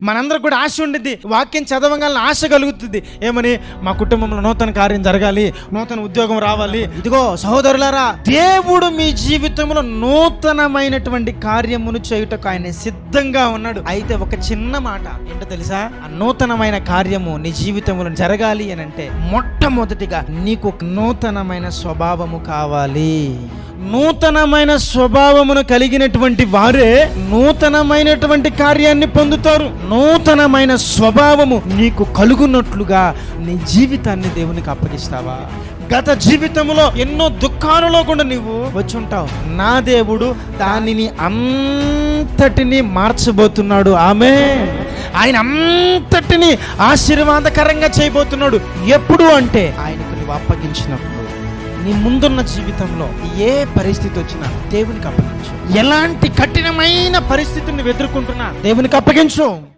మనందరికి కూడా ఆశ ఉండిద్ది, వాక్యం చదవగానే ఆశ కలుగుతుంది. ఏమని? మా కుటుంబంలో నూతన కార్యం జరగాలి, నూతన ఉద్యోగం రావాలి. ఇదిగో సహోదరులారా, దేవుడు మీ జీవితంలో నూతనమైనటువంటి కార్యమును చేయుటకు ఆయన సిద్ధంగా ఉన్నాడు. అయితే ఒక చిన్న మాట ఏంటో తెలుసా? ఆ నూతనమైన కార్యము నీ జీవితంలో జరగాలి అని అంటే మొట్టమొదటిగా నీకు ఒక నూతనమైన స్వభావము కావాలి. నూతనమైన స్వభావమును కలిగినటువంటి వారే నూతనమైనటువంటి కార్యాన్ని పొందుతారు. నూతనమైన స్వభావము నీకు కలుగునట్లుగా నీ జీవితాన్ని దేవునికి అప్పగిస్తావా? గత జీవితంలో ఎన్నో దుఃఖాలలో కూడా నువ్వు వచ్చి ఉంటావు. నా దేవుడు దానిని అంతటిని మార్చబోతున్నాడు. ఆమేన్. ఆయన అంతటిని ఆశీర్వాదకరంగా చేయబోతున్నాడు. ఎప్పుడు అంటే ఆయనకు నువ్వు అప్పగించినప్పుడు. నీ ముందున్న జీవితంలో ఏ పరిస్థితి వచ్చినా దేవునికి అప్పగించు. ఎలాంటి కఠినమైన పరిస్థితిని ఎదుర్కొంటున్నా దేవునికి అప్పగించు.